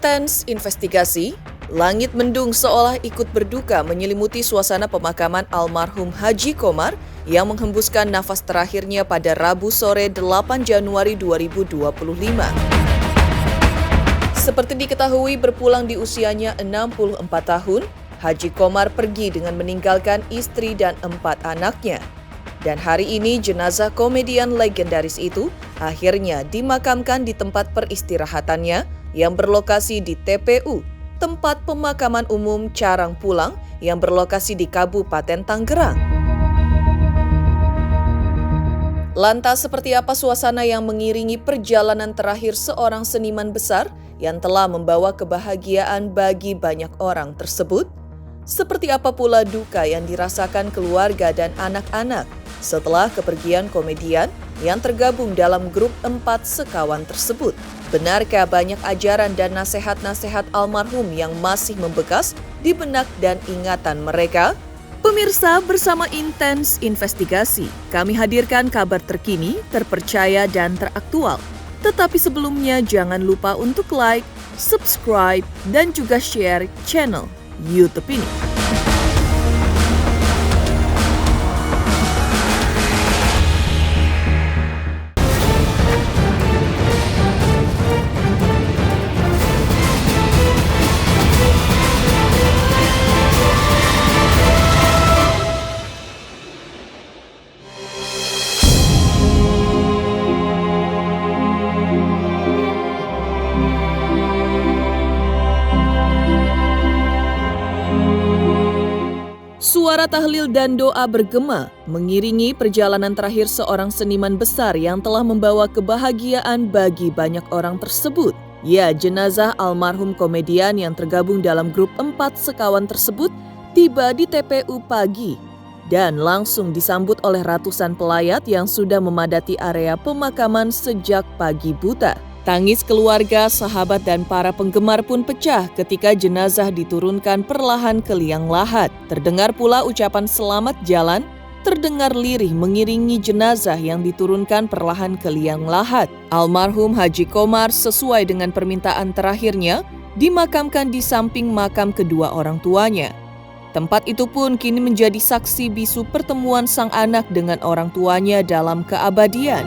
Intens investigasi, langit mendung seolah ikut berduka menyelimuti suasana pemakaman almarhum Haji Komar yang menghembuskan nafas terakhirnya pada Rabu sore 8 Januari 2025. Seperti diketahui berpulang di usianya 64 tahun, Haji Komar pergi dengan meninggalkan istri dan 4 anaknya. Dan hari ini jenazah komedian legendaris itu akhirnya dimakamkan di tempat peristirahatannya yang berlokasi di TPU, tempat pemakaman umum Carang Pulang yang berlokasi di Kabupaten Tangerang. Lantas seperti apa suasana yang mengiringi perjalanan terakhir seorang seniman besar yang telah membawa kebahagiaan bagi banyak orang tersebut? Seperti apa pula duka yang dirasakan keluarga dan anak-anak setelah kepergian komedian yang tergabung dalam grup 4 sekawan tersebut? Benarkah banyak ajaran dan nasihat-nasihat almarhum yang masih membekas di benak dan ingatan mereka? Pemirsa, bersama Intens Investigasi, kami hadirkan kabar terkini, terpercaya, dan teraktual. Tetapi sebelumnya jangan lupa untuk like, subscribe, dan juga share channel YouTube ini. Suara tahlil dan doa bergema mengiringi perjalanan terakhir seorang seniman besar yang telah membawa kebahagiaan bagi banyak orang tersebut. Ya, jenazah almarhum komedian yang tergabung dalam grup 4 sekawan tersebut tiba di TPU pagi dan langsung disambut oleh ratusan pelayat yang sudah memadati area pemakaman sejak pagi buta. Tangis keluarga, sahabat, dan para penggemar pun pecah ketika jenazah diturunkan perlahan ke liang lahat. Terdengar pula ucapan selamat jalan, terdengar lirih mengiringi jenazah yang diturunkan perlahan ke liang lahat. Almarhum Haji Komar sesuai dengan permintaan terakhirnya dimakamkan di samping makam kedua orang tuanya. Tempat itu pun kini menjadi saksi bisu pertemuan sang anak dengan orang tuanya dalam keabadian.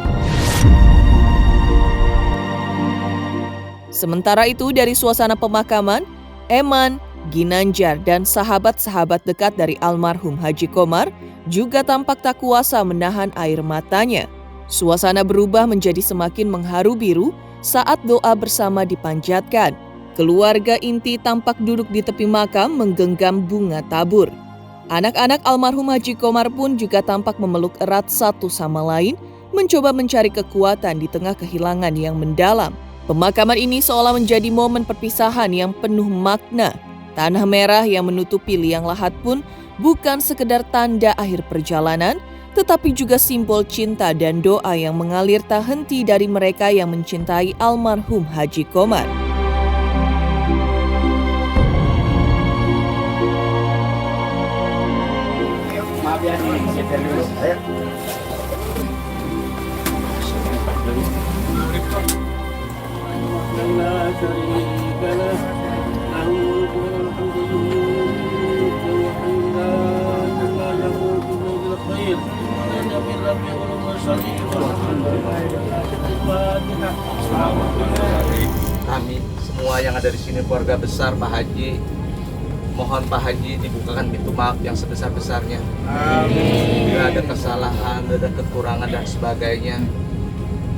Sementara itu dari suasana pemakaman, Eman, Ginanjar, dan sahabat-sahabat dekat dari almarhum Haji Komar juga tampak tak kuasa menahan air matanya. Suasana berubah menjadi semakin mengharu biru saat doa bersama dipanjatkan. Keluarga inti tampak duduk di tepi makam menggenggam bunga tabur. Anak-anak almarhum Haji Komar pun juga tampak memeluk erat satu sama lain, mencoba mencari kekuatan di tengah kehilangan yang mendalam. Pemakaman ini seolah menjadi momen perpisahan yang penuh makna. Tanah merah yang menutupi liang lahat pun bukan sekedar tanda akhir perjalanan, tetapi juga simbol cinta dan doa yang mengalir tak henti dari mereka yang mencintai almarhum Haji Komar. Maaf ya, dulu. Ayo. لا شريك له له الملك والحمد يميت ويحيي لا يموت بالخير إن في الربيع والمرسلين والحمد لله. Kami semua yang ada di sini keluarga besar Pak Haji, mohon Pak Haji dibukakan pintu maaf yang sebesar-besarnya. Bila ada kesalahan, ada kekurangan dan sebagainya.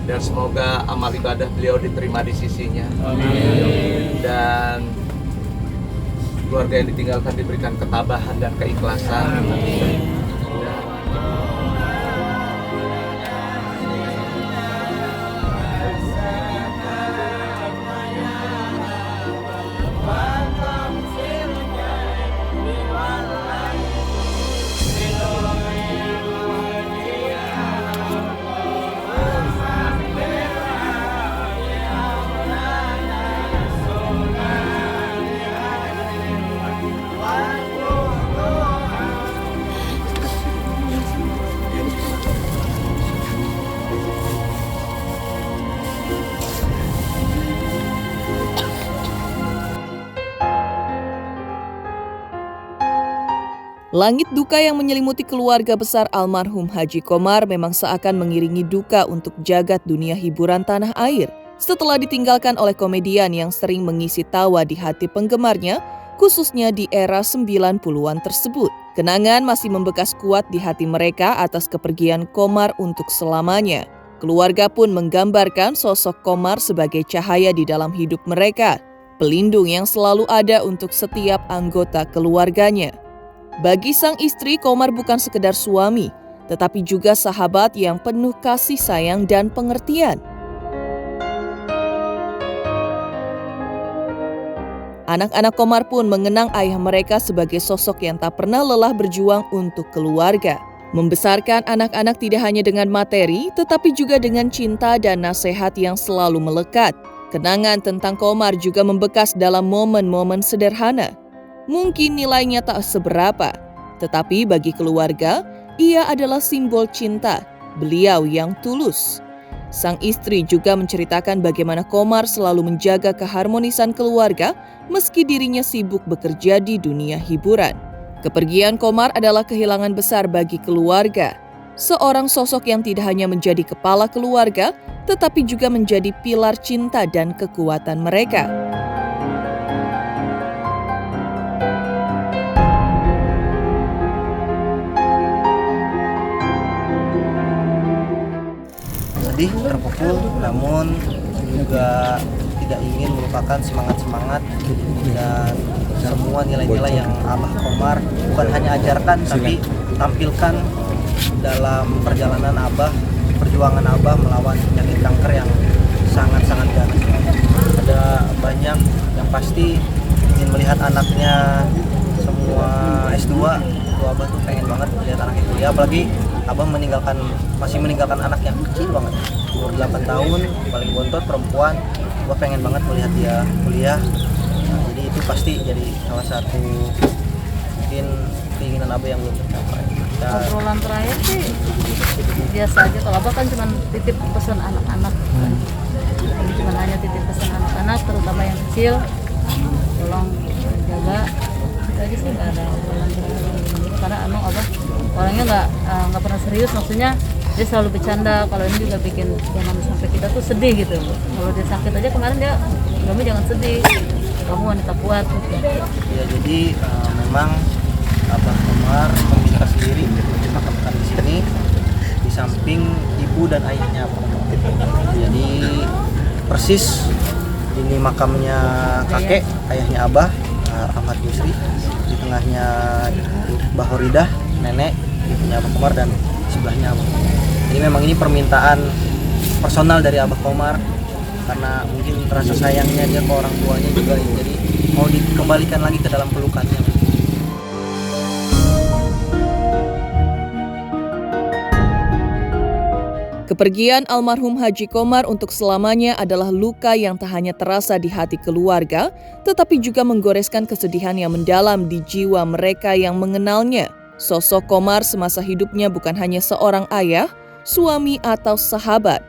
Dan semoga amal ibadah beliau diterima di sisinya. Amin. Dan keluarga yang ditinggalkan diberikan ketabahan dan keikhlasan. Amin. Langit duka yang menyelimuti keluarga besar almarhum Haji Komar memang seakan mengiringi duka untuk jagat dunia hiburan tanah air. Setelah ditinggalkan oleh komedian yang sering mengisi tawa di hati penggemarnya, khususnya di era 90-an tersebut. Kenangan masih membekas kuat di hati mereka atas kepergian Komar untuk selamanya. Keluarga pun menggambarkan sosok Komar sebagai cahaya di dalam hidup mereka, pelindung yang selalu ada untuk setiap anggota keluarganya. Bagi sang istri, Komar bukan sekedar suami, tetapi juga sahabat yang penuh kasih sayang dan pengertian. Anak-anak Komar pun mengenang ayah mereka sebagai sosok yang tak pernah lelah berjuang untuk keluarga. Membesarkan anak-anak tidak hanya dengan materi, tetapi juga dengan cinta dan nasihat yang selalu melekat. Kenangan tentang Komar juga membekas dalam momen-momen sederhana. Mungkin nilainya tak seberapa, tetapi bagi keluarga, ia adalah simbol cinta, beliau yang tulus. Sang istri juga menceritakan bagaimana Komar selalu menjaga keharmonisan keluarga meski dirinya sibuk bekerja di dunia hiburan. Kepergian Komar adalah kehilangan besar bagi keluarga. Seorang sosok yang tidak hanya menjadi kepala keluarga, tetapi juga menjadi pilar cinta dan kekuatan mereka. Sedih, terpukul, namun juga tidak ingin melupakan semangat-semangat dan semua nilai-nilai yang Abah Komar bukan hanya ajarkan tapi tampilkan dalam perjalanan Abah, perjuangan Abah melawan penyakit kanker yang sangat-sangat ganas. Ada banyak yang pasti ingin melihat anaknya semua S2. Abah tuh pengen banget melihat anaknya kuliah, apalagi Abah masih meninggalkan anak yang kecil banget, umur 8 tahun, paling bontot, perempuan. Abah pengen banget melihat dia kuliah. Nah, jadi itu pasti jadi salah satu mungkin keinginan Abah yang belum tercapai. Obrolan terakhir sih biasa aja. Kalau Abah kan cuma titip pesan anak-anak, jadi cuma hanya titip pesan anak-anak, terutama yang kecil, tolong jaga. Itu aja sih, nggak ada obrolan terakhir. Karena Abah orangnya nggak pernah serius, maksudnya dia selalu bercanda. Kalau ini juga bikin jangan sampai kita tuh sedih gitu. Kalau dia sakit aja kemarin dia, kamu jangan sedih, kamu wanita kuat. Ya jadi memang Abah Komar meminta sendiri untuk dimakamkan di sini di samping ibu dan ayahnya Abah Komar. Jadi persis ini makamnya kakek, ayahnya Abah Ahmad Yusri, di tengahnya Mbah Horidah, nenek, ibunya Abah Komar, dan sebelahnya Abah Komar. Jadi memang ini permintaan personal dari Abah Komar karena mungkin rasa sayangnya dia ke orang tuanya juga, jadi mau dikembalikan lagi ke dalam pelukannya. Kepergian almarhum Haji Komar untuk selamanya adalah luka yang tak hanya terasa di hati keluarga, tetapi juga menggoreskan kesedihan yang mendalam di jiwa mereka yang mengenalnya. Sosok Komar semasa hidupnya bukan hanya seorang ayah, suami, atau sahabat.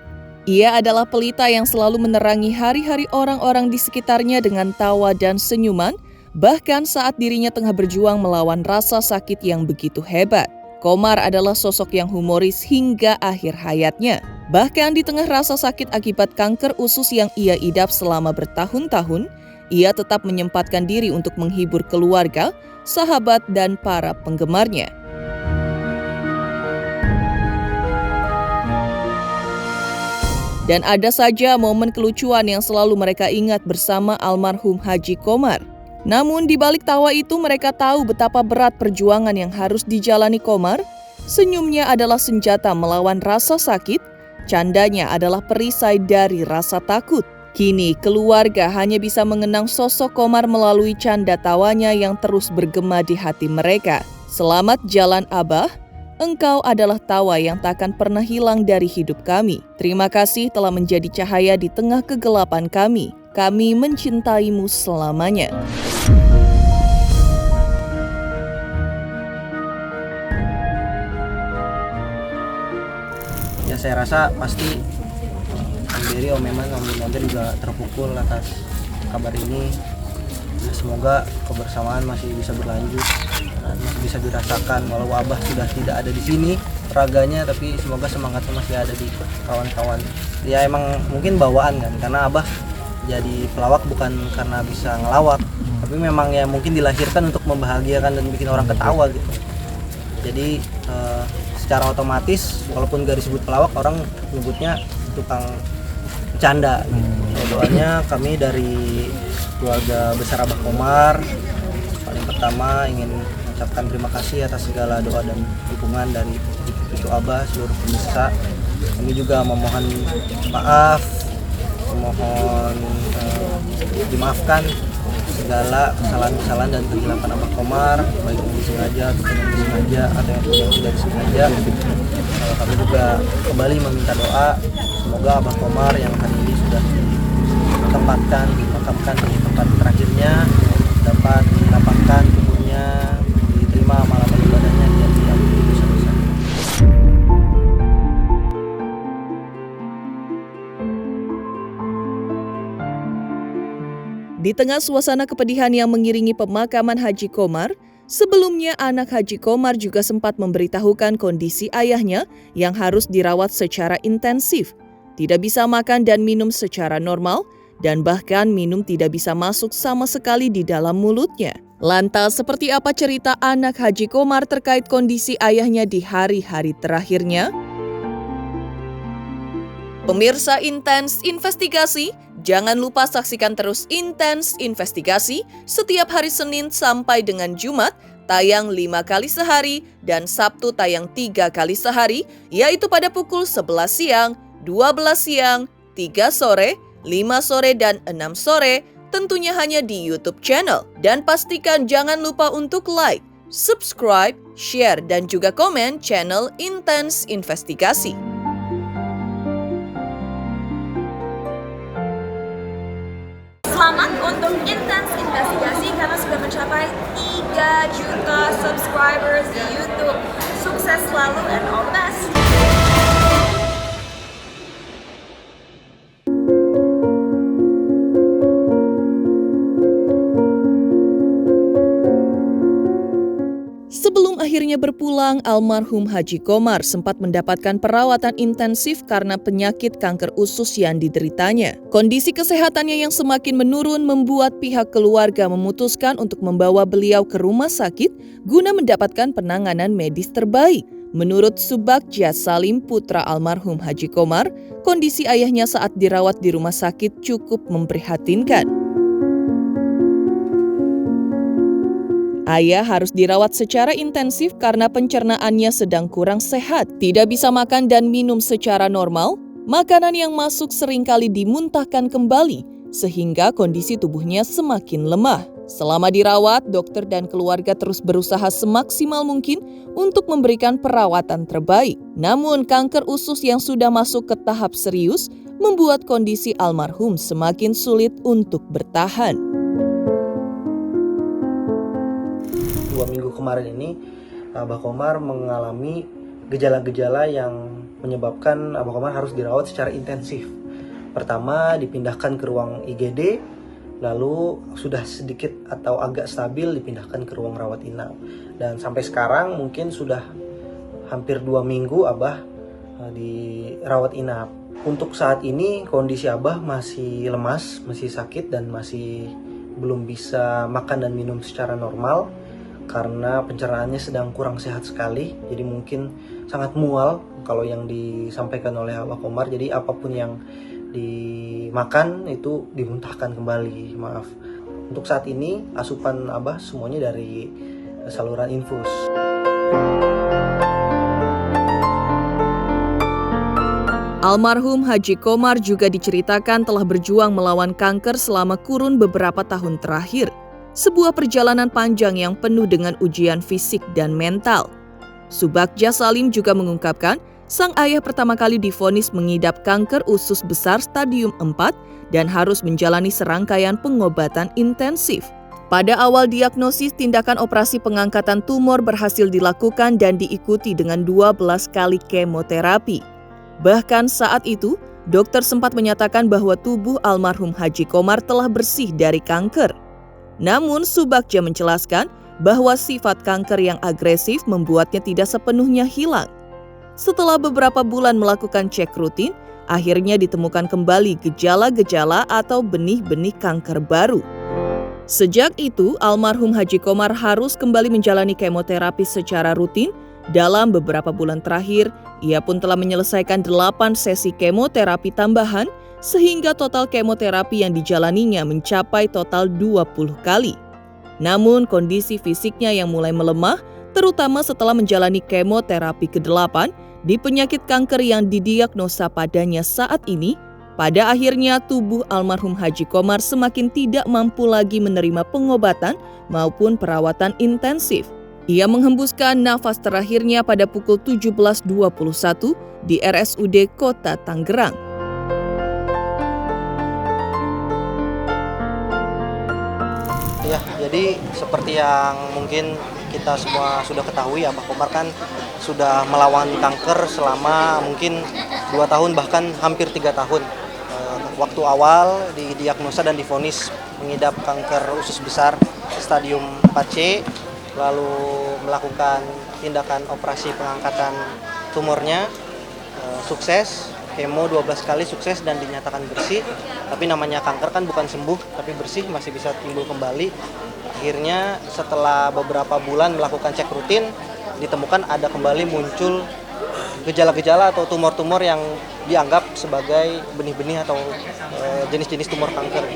Ia adalah pelita yang selalu menerangi hari-hari orang-orang di sekitarnya dengan tawa dan senyuman, bahkan saat dirinya tengah berjuang melawan rasa sakit yang begitu hebat. Komar adalah sosok yang humoris hingga akhir hayatnya. Bahkan di tengah rasa sakit akibat kanker usus yang ia idap selama bertahun-tahun, ia tetap menyempatkan diri untuk menghibur keluarga, sahabat, dan para penggemarnya. Dan ada saja momen kelucuan yang selalu mereka ingat bersama almarhum Haji Komar. Namun di balik tawa itu mereka tahu betapa berat perjuangan yang harus dijalani Komar. Senyumnya adalah senjata melawan rasa sakit, candanya adalah perisai dari rasa takut. Kini keluarga hanya bisa mengenang sosok Komar melalui canda tawanya yang terus bergema di hati mereka. Selamat jalan Abah, engkau adalah tawa yang takkan pernah hilang dari hidup kami. Terima kasih telah menjadi cahaya di tengah kegelapan kami. Kami mencintaimu selamanya. Ya saya rasa pasti Om Beri, Om Eman, Om Linda juga terpukul atas kabar ini. Ya, semoga kebersamaan masih bisa berlanjut. masih bisa dirasakan walau Abah sudah tidak ada di sini raganya, tapi semoga semangatnya masih ada di kawan-kawan. Ya emang mungkin bawaan kan, karena Abah jadi pelawak bukan karena bisa ngelawak, tapi memang ya mungkin dilahirkan untuk membahagiakan dan bikin orang ketawa gitu. Jadi secara otomatis walaupun gak disebut pelawak, orang nyebutnya tukang bercanda gitu. Doanya kami dari keluarga besar Abah Komar paling pertama ingin mengucapkan terima kasih atas segala doa dan dukungan dari cucu Abah, seluruh pemirsa. Kami juga memohon maaf, memohon dimaafkan segala kesalahan-kesalahan dan kehilapan Abah Komar, baik yang disengaja ataupun yang disengaja atau yang tidak disengaja. Kami juga kembali meminta doa semoga Abah Komar yang hari ini sudah dimakamkan di tempat terakhirnya dapat dilapangkan tubuhnya, diterima malam ibadahnya dan diampuni dosa-dosa. Di tengah suasana kepedihan yang mengiringi pemakaman Haji Komar, sebelumnya anak Haji Komar juga sempat memberitahukan kondisi ayahnya yang harus dirawat secara intensif, tidak bisa makan dan minum secara normal, dan bahkan minum tidak bisa masuk sama sekali di dalam mulutnya. Lantas, seperti apa cerita anak Haji Komar terkait kondisi ayahnya di hari-hari terakhirnya? Pemirsa Intens Investigasi, jangan lupa saksikan terus Intens Investigasi setiap hari Senin sampai dengan Jumat, tayang 5 kali sehari dan Sabtu tayang 3 kali sehari, yaitu pada pukul 11 siang, 12 siang, 3 sore, 5 sore, dan 6 sore, tentunya hanya di YouTube channel. Dan pastikan jangan lupa untuk like, subscribe, share, dan juga komen channel Intens Investigasi. Selamat untuk Intens Investigasi karena sudah mencapai 3 juta subscribers di YouTube. Sukses selalu and all the best. Sebelum akhirnya berpulang, almarhum Haji Komar sempat mendapatkan perawatan intensif karena penyakit kanker usus yang dideritanya. Kondisi kesehatannya yang semakin menurun membuat pihak keluarga memutuskan untuk membawa beliau ke rumah sakit guna mendapatkan penanganan medis terbaik. Menurut Subagja Salim, putra almarhum Haji Komar, kondisi ayahnya saat dirawat di rumah sakit cukup memprihatinkan. Ayah harus dirawat secara intensif karena pencernaannya sedang kurang sehat, tidak bisa makan dan minum secara normal, makanan yang masuk seringkali dimuntahkan kembali, sehingga kondisi tubuhnya semakin lemah. Selama dirawat, dokter dan keluarga terus berusaha semaksimal mungkin untuk memberikan perawatan terbaik. Namun, kanker usus yang sudah masuk ke tahap serius membuat kondisi almarhum semakin sulit untuk bertahan. 2 minggu kemarin ini Abah Komar mengalami gejala-gejala yang menyebabkan Abah Komar harus dirawat secara intensif. Pertama dipindahkan ke ruang IGD, lalu sudah sedikit atau agak stabil dipindahkan ke ruang rawat inap. Dan sampai sekarang mungkin sudah hampir 2 minggu Abah dirawat inap. Untuk saat ini kondisi Abah masih lemas, masih sakit dan masih belum bisa makan dan minum secara normal karena pencernaannya sedang kurang sehat sekali. Jadi mungkin sangat mual kalau yang disampaikan oleh Abah Komar. Jadi apapun yang dimakan itu dimuntahkan kembali, maaf. Untuk saat ini asupan Abah semuanya dari saluran infus. Almarhum Haji Komar juga diceritakan telah berjuang melawan kanker selama kurun beberapa tahun terakhir. Sebuah perjalanan panjang yang penuh dengan ujian fisik dan mental. Subagja Salim juga mengungkapkan, sang ayah pertama kali divonis mengidap kanker usus besar stadium 4 dan harus menjalani serangkaian pengobatan intensif. Pada awal diagnosis, tindakan operasi pengangkatan tumor berhasil dilakukan dan diikuti dengan 12 kali kemoterapi. Bahkan saat itu, dokter sempat menyatakan bahwa tubuh almarhum Haji Komar telah bersih dari kanker. Namun Subagja menjelaskan bahwa sifat kanker yang agresif membuatnya tidak sepenuhnya hilang. Setelah beberapa bulan melakukan cek rutin, akhirnya ditemukan kembali gejala-gejala atau benih-benih kanker baru. Sejak itu, almarhum Haji Komar harus kembali menjalani kemoterapi secara rutin. Dalam beberapa bulan terakhir, ia pun telah menyelesaikan 8 sesi kemoterapi tambahan, sehingga total kemoterapi yang dijalaninya mencapai total 20 kali. Namun, kondisi fisiknya yang mulai melemah, terutama setelah menjalani kemoterapi ke-8 di penyakit kanker yang didiagnosa padanya saat ini, pada akhirnya tubuh almarhum Haji Komar semakin tidak mampu lagi menerima pengobatan maupun perawatan intensif. Ia menghembuskan nafas terakhirnya pada pukul 17.21 di RSUD Kota Tangerang. Ya, jadi seperti yang mungkin kita semua sudah ketahui, Abah Komar kan sudah melawan kanker selama mungkin 2 tahun bahkan hampir 3 tahun. Waktu awal didiagnosa dan divonis mengidap kanker usus besar stadium 4C, lalu melakukan tindakan operasi pengangkatan tumornya, sukses, kemo 12 kali sukses dan dinyatakan bersih. Tapi namanya kanker kan bukan sembuh, tapi bersih, masih bisa timbul kembali. Akhirnya setelah beberapa bulan melakukan cek rutin, ditemukan ada kembali muncul gejala-gejala atau tumor-tumor yang dianggap sebagai benih-benih atau jenis-jenis tumor kanker,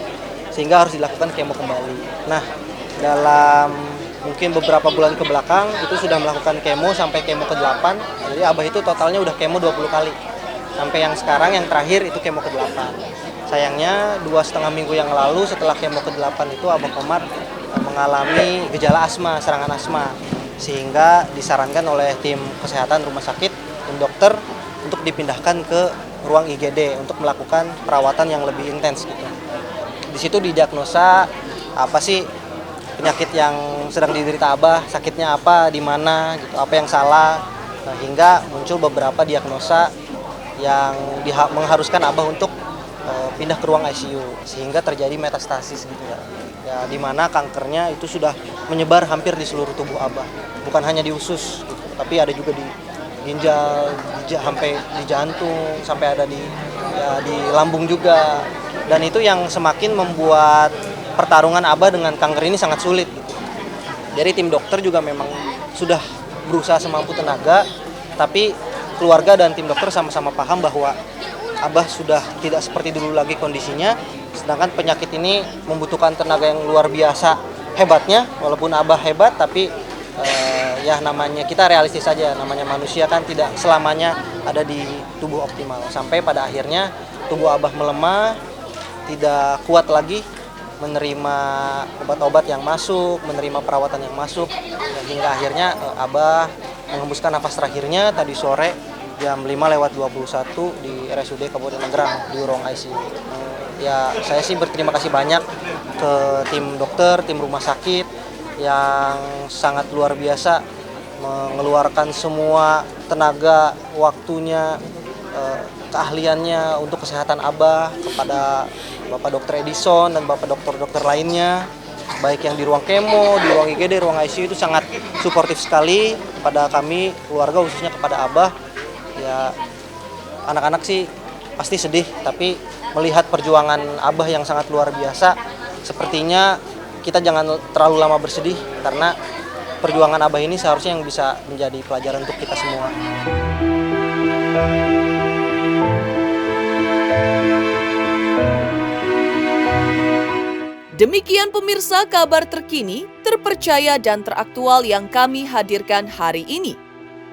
sehingga harus dilakukan kemo kembali. Nah, dalam mungkin beberapa bulan ke belakang itu sudah melakukan kemo sampai kemo ke-8. Jadi Abah itu totalnya udah kemo 20 kali. Sampai yang sekarang yang terakhir itu kemo ke-8. Sayangnya 2,5 minggu yang lalu setelah kemo ke-8 itu Abah Komar mengalami gejala asma, serangan asma. Sehingga disarankan oleh tim kesehatan rumah sakit, tim dokter untuk dipindahkan ke ruang IGD untuk melakukan perawatan yang lebih intens gitu. Di situ didiagnosa apa sih penyakit yang sedang diderita Abah, sakitnya apa, di mana, gitu, apa yang salah, hingga muncul beberapa diagnosa yang mengharuskan Abah untuk pindah ke ruang ICU, sehingga terjadi metastasis gitu ya. Ya, di mana kankernya itu sudah menyebar hampir di seluruh tubuh Abah, bukan hanya di usus, gitu, tapi ada juga di ginjal, sampai di jantung, sampai ada di lambung juga, dan itu yang semakin membuat pertarungan Abah dengan kanker ini sangat sulit gitu. Jadi tim dokter juga memang sudah berusaha semampu tenaga, tapi keluarga dan tim dokter sama-sama paham bahwa Abah sudah tidak seperti dulu lagi kondisinya, sedangkan penyakit ini membutuhkan tenaga yang luar biasa hebatnya. Walaupun Abah hebat, tapi ya namanya kita realistis saja, namanya manusia kan tidak selamanya ada di tubuh optimal. Sampai pada akhirnya tubuh Abah melemah, tidak kuat lagi menerima obat-obat yang masuk, menerima perawatan yang masuk, dan hingga akhirnya Abah menghembuskan nafas terakhirnya tadi sore jam 5:21 di RSUD Kabupaten Tangerang di ruang ICU. Ya, saya sih berterima kasih banyak ke tim dokter, tim rumah sakit yang sangat luar biasa mengeluarkan semua tenaga, waktunya, keahliannya untuk kesehatan Abah, kepada Bapak Dr. Edison dan Bapak dokter-dokter lainnya, baik yang di ruang kemo, di ruang IGD, ruang ICU, itu sangat suportif sekali kepada kami, keluarga, khususnya kepada Abah. Ya, anak-anak sih pasti sedih, tapi melihat perjuangan Abah yang sangat luar biasa, sepertinya kita jangan terlalu lama bersedih, karena perjuangan Abah ini seharusnya yang bisa menjadi pelajaran untuk kita semua. Demikian pemirsa kabar terkini, terpercaya dan teraktual yang kami hadirkan hari ini.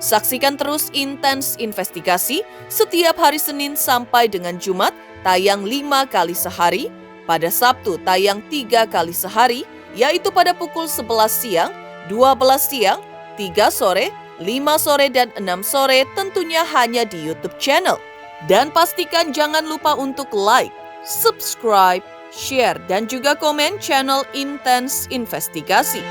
Saksikan terus Intens Investigasi setiap hari Senin sampai dengan Jumat tayang 5 kali sehari, pada Sabtu tayang 3 kali sehari, yaitu pada pukul 11 siang, 12 siang, 3 sore, 5 sore, dan 6 sore, tentunya hanya di YouTube channel. Dan pastikan jangan lupa untuk like, subscribe, share, dan juga komen channel Intens Investigasi.